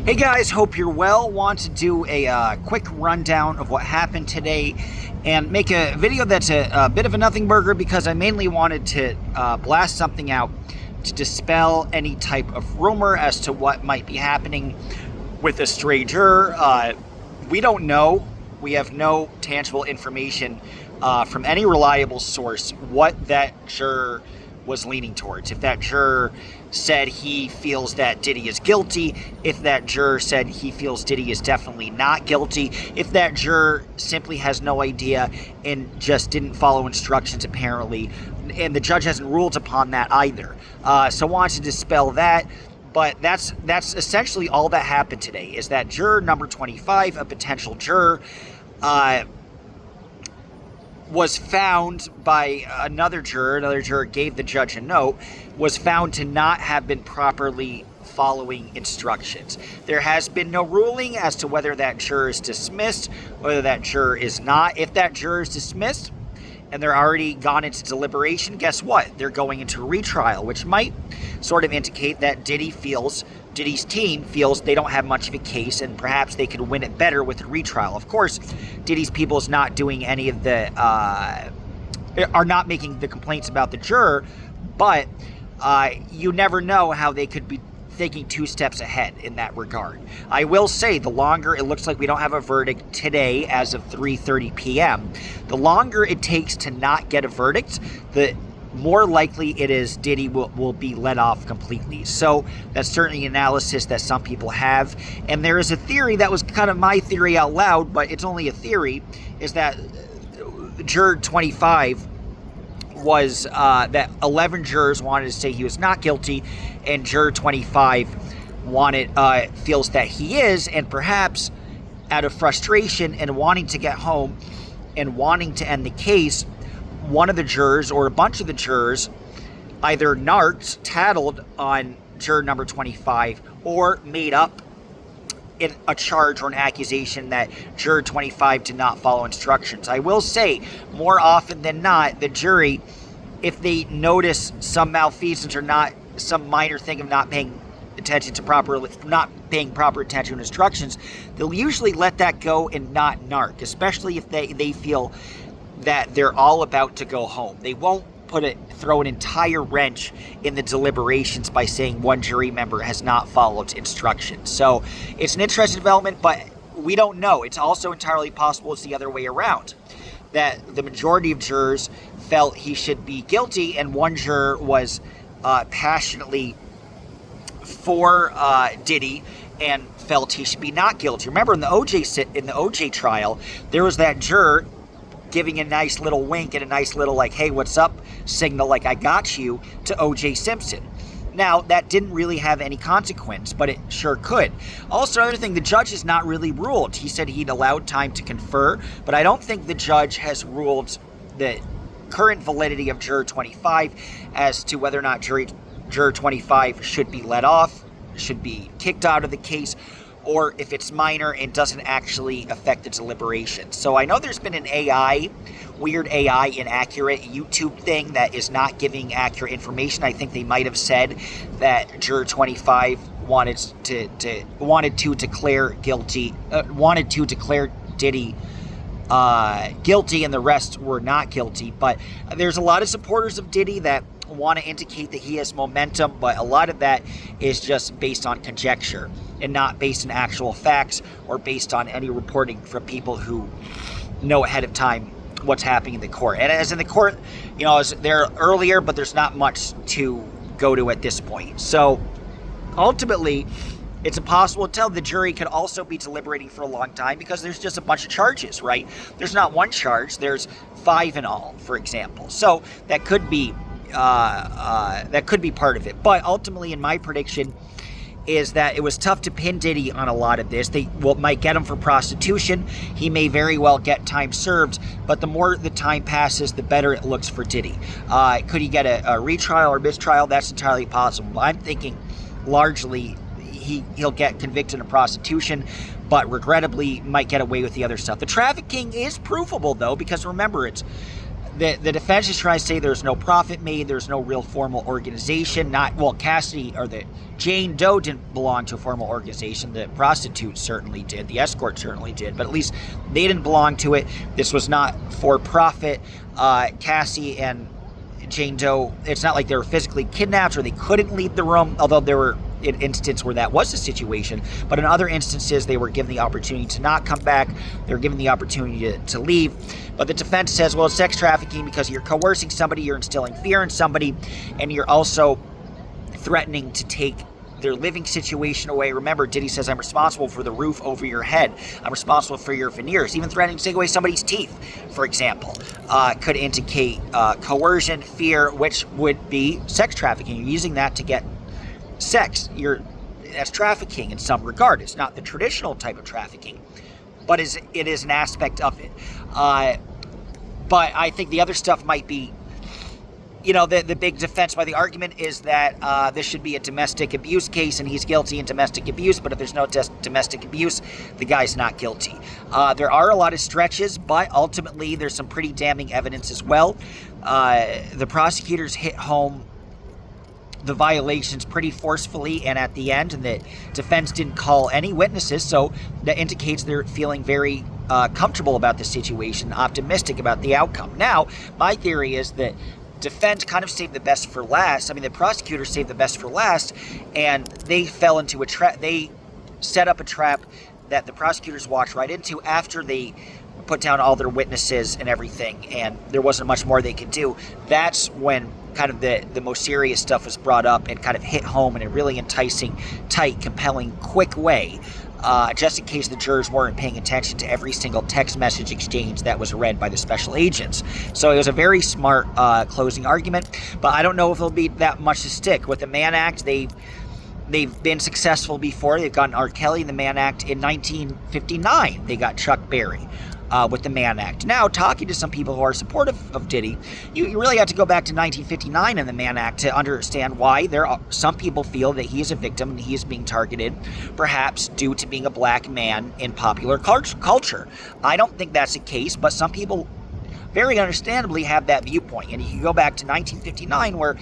Hey guys, hope you're well. Want to do a quick rundown of what happened today and make a video that's a bit of a nothing burger because I mainly wanted to blast something out to dispel any type of rumor as to what might be happening with a stray juror. We don't know. We have no tangible information from any reliable source what that juror was leaning towards. If that juror said he feels that Diddy is guilty, if that juror said he feels Diddy is definitely not guilty, if that juror simply has no idea and just didn't follow instructions apparently, and the judge hasn't ruled upon that either. So I wanted to dispel that. But that's essentially all that happened today, is that juror number 25, a potential juror, was found by another juror gave the judge a note, was found to not have been properly following instructions. There has been no ruling as to whether that juror is dismissed, whether that juror is not. If that juror is dismissed and they're already gone into deliberation, guess what? They're going into retrial, which might sort of indicate that Diddy's team feels they don't have much of a case and perhaps they could win it better with a retrial. Of course, Diddy's people is not doing any of the, are not making the complaints about the juror, but you never know how they could be thinking two steps ahead in that regard. I will say, the longer it looks like we don't have a verdict today as of 3:30 p.m., the longer it takes to not get a verdict, the more likely it is Diddy will be let off completely. So that's certainly an analysis that some people have. And there is a theory that was kind of my theory out loud, but it's only a theory, is that juror 25 was that 11 jurors wanted to say he was not guilty, and juror 25 feels that he is, and perhaps out of frustration and wanting to get home and wanting to end the case, one of the jurors or a bunch of the jurors either tattled on juror number 25 or made up in a charge or an accusation that juror 25 did not follow instructions. I will say, more often than not, the jury, if they notice some malfeasance or some minor thing of not paying proper attention to instructions, they'll usually let that go and not narc, especially if they feel that they're all about to go home. They won't throw an entire wrench in the deliberations by saying one jury member has not followed instructions. So it's an interesting development, but we don't know. It's also entirely possible it's the other way around, that the majority of jurors felt he should be guilty, and one juror was passionately for Diddy and felt he should be not guilty. Remember, in the OJ trial, there was that juror giving a nice little wink and a nice little like, hey, what's up signal, like I got you, to O.J. Simpson. Now, that didn't really have any consequence, but it sure could. Also, another thing, the judge has not really ruled. He said he'd allowed time to confer, but I don't think the judge has ruled the current validity of juror 25 as to whether or not juror 25 should be let off, should be kicked out of the case, or if it's minor and doesn't actually affect the deliberation. So I know there's been an weird AI inaccurate YouTube thing that is not giving accurate information. I think they might have said that juror 25 wanted to declare Diddy guilty and the rest were not guilty. But there's a lot of supporters of Diddy that want to indicate that he has momentum, but a lot of that is just based on conjecture and not based on actual facts or based on any reporting from people who know ahead of time what's happening in the court. And as in the court, is there earlier, but there's not much to go to at this point. So ultimately, it's impossible to tell. The jury could also be deliberating for a long time because there's just a bunch of charges, right? There's not one charge, there's 5 in all, for example. So that could be part of it. But ultimately, in my prediction, is that it was tough to pin Diddy on a lot of this. They might get him for prostitution. He may very well get time served, but the more the time passes, the better it looks for Diddy. Could he get a retrial or mistrial? That's entirely possible. I'm thinking largely he'll get convicted of prostitution, but regrettably might get away with the other stuff. The trafficking is provable, though, because remember, the defense is trying to say there's no profit made, there's no real formal organization. Cassidy or the Jane Doe didn't belong to a formal organization. The prostitute certainly did. The escort certainly did. But at least they didn't belong to it. This was not for profit. Cassie and Jane Doe, it's not like they were physically kidnapped or they couldn't leave the room, although there were an instance where that was the situation. But in other instances, they were given the opportunity to not come back. They were given the opportunity to leave. But the defense says, well, it's sex trafficking because you're coercing somebody, you're instilling fear in somebody, and you're also threatening to take their living situation away. Remember, Diddy says, I'm responsible for the roof over your head. I'm responsible for your veneers. Even threatening to take away somebody's teeth, for example, could indicate coercion, fear, which would be sex trafficking. You're using that to get sex. That's trafficking in some regard. It's not the traditional type of trafficking, but it is an aspect of it. But I think the other stuff might be, the big defense by the argument is that this should be a domestic abuse case and he's guilty in domestic abuse, but if there's no domestic abuse, the guy's not guilty. There are a lot of stretches, but ultimately there's some pretty damning evidence as well. The prosecutors hit home the violations pretty forcefully and at the end, and the defense didn't call any witnesses, so that indicates they're feeling very comfortable about the situation, optimistic about the outcome. Now, my theory is that defense kind of saved the best for last. I mean, the prosecutors saved the best for last, and they fell into a trap. They set up a trap that the prosecutors walked right into after they put down all their witnesses and everything, and there wasn't much more they could do. That's when kind of the most serious stuff was brought up and kind of hit home in a really enticing, tight, compelling, quick way, just in case the jurors weren't paying attention to every single text message exchange that was read by the special agents. So it was a very smart closing argument, but I don't know if it'll be that much to stick. With the Mann Act, they've been successful before. They've gotten R. Kelly in the Mann Act. In 1959, they got Chuck Berry with the Mann Act. Now, talking to some people who are supportive of Diddy, you really have to go back to 1959 and the Mann Act to understand why some people feel that he is a victim and he is being targeted, perhaps due to being a black man in popular culture. I don't think that's the case, but some people very understandably have that viewpoint. And you can go back to 1959 where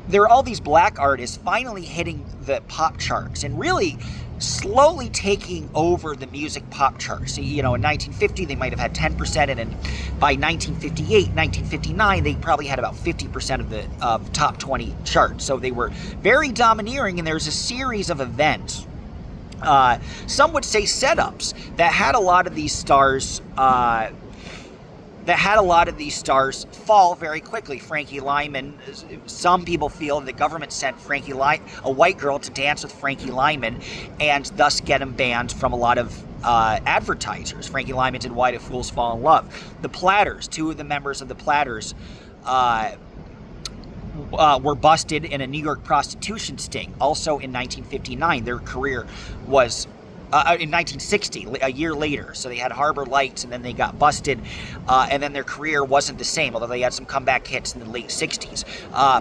there are all these black artists finally hitting the pop charts and really slowly taking over the music pop charts. In 1950 they might have had 10%, and by 1958, 1959 they probably had about 50% of the top 20 charts. So they were very domineering, and there's a series of events, some would say setups, that had a lot of these stars fall very quickly. Frankie Lyman, some people feel the government sent a white girl to dance with Frankie Lyman and thus get him banned from a lot of advertisers. Frankie Lyman did Why Do Fools Fall in Love. The Platters, two of the members of the Platters were busted in a New York prostitution sting. Also in 1959, their career was in 1960, a year later. So they had Harbor Lights, and then they got busted, and then their career wasn't the same, although they had some comeback hits in the late 60s.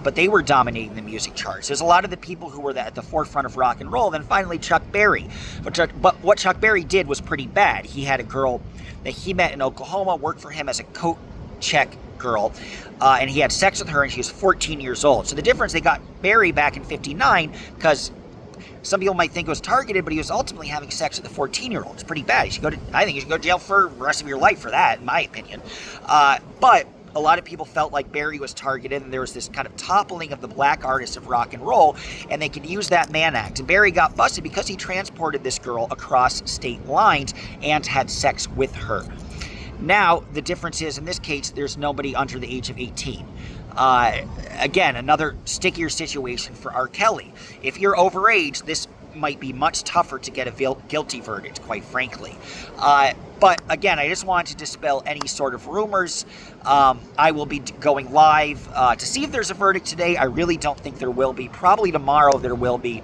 But they were dominating the music charts. There's a lot of the people who were at the forefront of rock and roll. Then finally Chuck Berry. But what Chuck Berry did was pretty bad. He had a girl that he met in Oklahoma, worked for him as a coat check girl, and he had sex with her, and she was 14 years old. So the difference, they got Berry back in 59, because some people might think it was targeted, but he was ultimately having sex with a 14-year-old. It's pretty bad. I think you should go to jail for the rest of your life for that, in my opinion. But a lot of people felt like Berry was targeted, and there was this kind of toppling of the black artists of rock and roll, and they could use that Mann Act. And Berry got busted because he transported this girl across state lines and had sex with her. Now, the difference is, in this case, there's nobody under the age of 18. Again, another stickier situation for R. Kelly. If you're overage, this might be much tougher to get a guilty verdict, quite frankly. But again, I just wanted to dispel any sort of rumors. I will be going live to see if there's a verdict today. I really don't think there will be. Probably tomorrow there will be.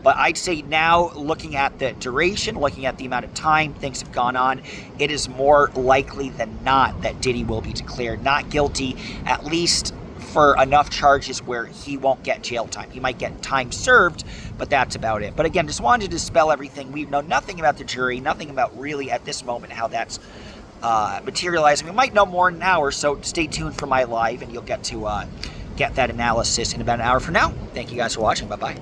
But I'd say now, looking at the duration, looking at the amount of time things have gone on, it is more likely than not that Diddy will be declared not guilty, at least for enough charges where he won't get jail time. He might get time served, but that's about it. But again, just wanted to dispel everything. We know nothing about the jury, nothing about really at this moment how that's materializing. We might know more in an hour, so stay tuned for my live, and you'll get to get that analysis in about an hour from now. Thank you guys for watching. Bye-bye.